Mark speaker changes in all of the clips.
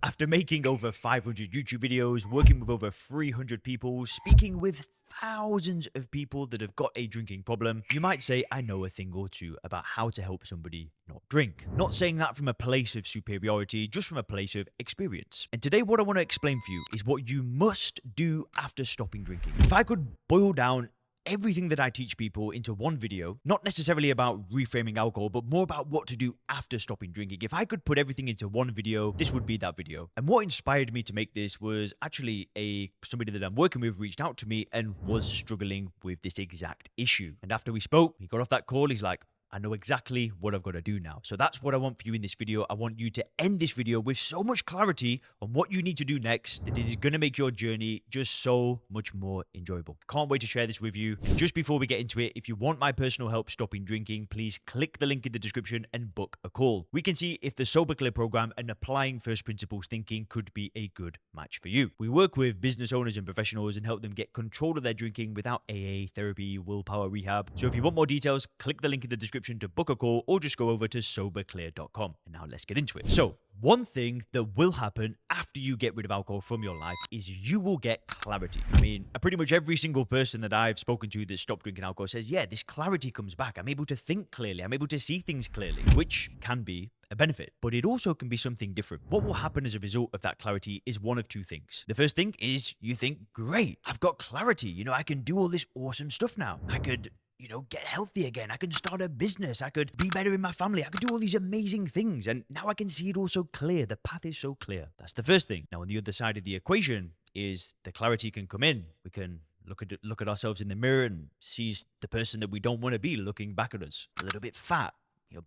Speaker 1: After making over 500 YouTube videos, working with over 300 people, speaking with thousands of people that have got a drinking problem, you might say I know a thing or two about how to help somebody not drink. Not saying that from a place of superiority, just from a place of experience. And today what I want to explain for you is what you must do after stopping drinking. If I could boil down everything that I teach people into one video, not necessarily about reframing alcohol, but more about what to do after stopping drinking. If I could put everything into one video, this would be that video. And what inspired me to make this was actually somebody that I'm working with reached out to me and was struggling with this exact issue. And after we spoke, he got off that call, he's like, I know exactly what I've got to do now. So that's what I want for you in this video. I want you to end this video with so much clarity on what you need to do next that it is going to make your journey just so much more enjoyable. Can't wait to share this with you. And just before we get into it, if you want my personal help stopping drinking, please click the link in the description and book a call. We can see if the Sober Clear program and applying first principles thinking could be a good match for you. We work with business owners and professionals and help them get control of their drinking without AA, therapy, willpower, rehab. So if you want more details, click the link in the description to book a call or just go over to soberclear.com. And now let's get into it. So one thing that will happen after you get rid of alcohol from your life is you will get clarity. I mean, pretty much every single person that I've spoken to that stopped drinking alcohol says, yeah, this clarity comes back. I'm able to think clearly. I'm able to see things clearly, which can be a benefit, but it also can be something different. What will happen as a result of that clarity is one of two things. The first thing is you think, great, I've got clarity. I can do all this awesome stuff now. I could get healthy again. I can start a business. I could be better in my family. I could do all these amazing things. And now I can see it all so clear. The path is so clear. That's the first thing. Now, on the other side of the equation is the clarity can come in. We can look at ourselves in the mirror and see the person that we don't want to be looking back at us. A little bit fat,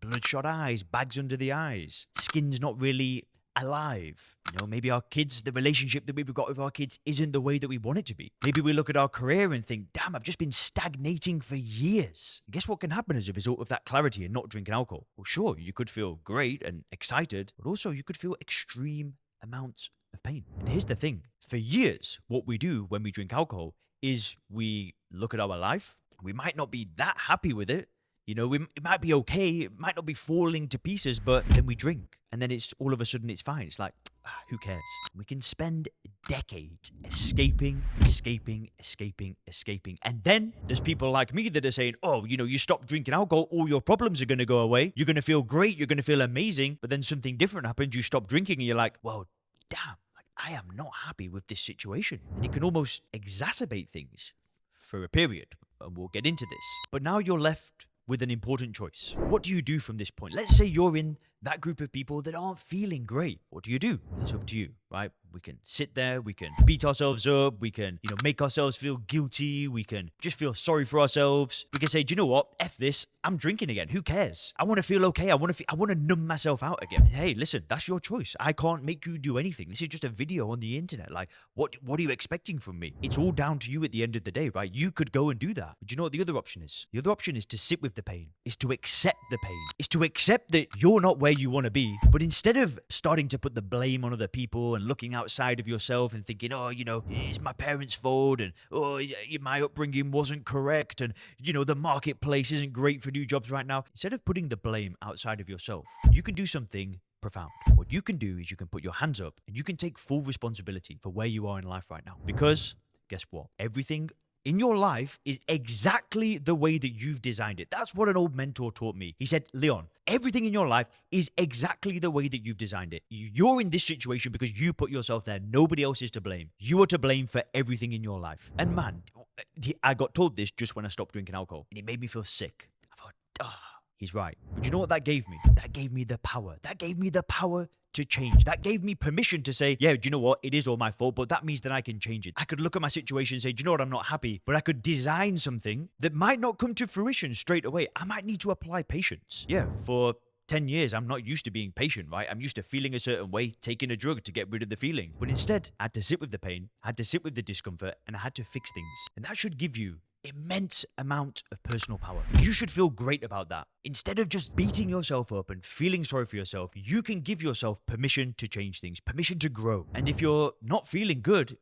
Speaker 1: bloodshot eyes, bags under the eyes, skin's not really alive. Maybe our kids, the relationship that we've got with our kids isn't the way that we want it to be. Maybe we look at our career and think, damn, I've just been stagnating for years. Guess what can happen as a result of that clarity and not drinking alcohol? Well, sure, you could feel great and excited, but also you could feel extreme amounts of pain. And here's the thing. For years, what we do when we drink alcohol is we look at our life. We might not be that happy with it. It might be okay. It might not be falling to pieces, but then we drink. And then it's all of a sudden it's fine. It's like, who cares? We can spend decades escaping. And then there's people like me that are saying, oh, you stop drinking alcohol, all your problems are going to go away. You're going to feel great. You're going to feel amazing. But then something different happens. You stop drinking and you're like, well, damn, I am not happy with this situation. And it can almost exacerbate things for a period. And we'll get into this. But now you're left with an important choice. What do you do from this point? Let's say you're in that group of people that aren't feeling great. What do you do? It's up to you, right? We can sit there, we can beat ourselves up, we can, make ourselves feel guilty, we can just feel sorry for ourselves. We can say, do you know what? F this, I'm drinking again. Who cares? I want to feel okay. I want to numb myself out again. Hey, listen, that's your choice. I can't make you do anything. This is just a video on the internet. Like, what are you expecting from me? It's all down to you at the end of the day, right? You could go and do that. But do you know what the other option is? The other option is to sit with the pain, is to accept the pain, is to accept that you're not where you want to be. But instead of starting to put the blame on other people and looking outside of yourself and thinking, oh, it's my parents' fault, and oh, my upbringing wasn't correct, and the marketplace isn't great for new jobs right now. Instead of putting the blame outside of yourself, you can do something profound. What you can do is you can put your hands up and you can take full responsibility for where you are in life right now. Because guess what? Everything in your life is exactly the way that you've designed it. That's what an old mentor taught me. He said, Leon, everything in your life is exactly the way that you've designed it. You're in this situation because you put yourself there. Nobody else is to blame. You are to blame for everything in your life. And man, I got told this just when I stopped drinking alcohol, and it made me feel sick. I thought, he's right. But you know what that gave me? That gave me the power. That gave me the power to change. That gave me permission to say, yeah, do you know what? It is all my fault, but that means that I can change it. I could look at my situation and say, do you know what? I'm not happy, but I could design something that might not come to fruition straight away. I might need to apply patience. Yeah, for 10 years, I'm not used to being patient, right? I'm used to feeling a certain way, taking a drug to get rid of the feeling. But instead, I had to sit with the pain, I had to sit with the discomfort, and I had to fix things. And that should give you immense amount of personal power. You should feel great about that. Instead of just beating yourself up and feeling sorry for yourself, you can give yourself permission to change things, permission to grow. And if you're not feeling good,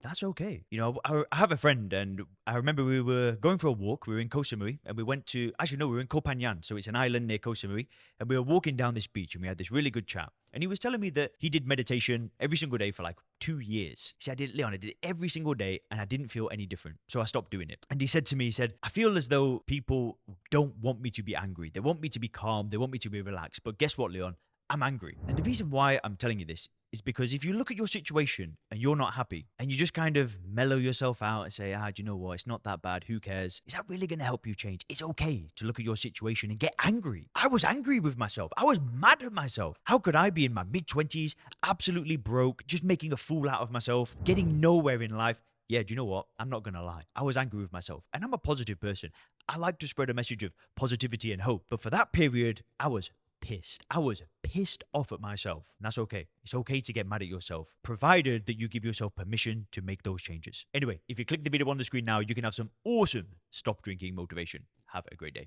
Speaker 1: That's okay. You know, I have a friend, and I remember we were going for a walk. We were in Koh Samui, and we went to, actually, no, we were in Koh Phangan. So it's an island near Koh Samui. And we were walking down this beach, and we had this really good chat. And he was telling me that he did meditation every single day for like 2 years. He said, Leon, I did it every single day, and I didn't feel any different. So I stopped doing it. And he said to me, he said, I feel as though people don't want me to be angry. They want me to be calm. They want me to be relaxed. But guess what, Leon? I'm angry. And the reason why I'm telling you this is because if you look at your situation and you're not happy and you just kind of mellow yourself out and say, do you know what? It's not that bad. Who cares? Is that really going to help you change? It's okay to look at your situation and get angry. I was angry with myself. I was mad at myself. How could I be in my mid-20s, absolutely broke, just making a fool out of myself, getting nowhere in life? Yeah, do you know what? I'm not going to lie. I was angry with myself. And I'm a positive person. I like to spread a message of positivity and hope. But for that period, I was pissed. I was pissed off at myself. And that's okay. It's okay to get mad at yourself, provided that you give yourself permission to make those changes. Anyway, if you click the video on the screen now, you can have some awesome stop drinking motivation. Have a great day.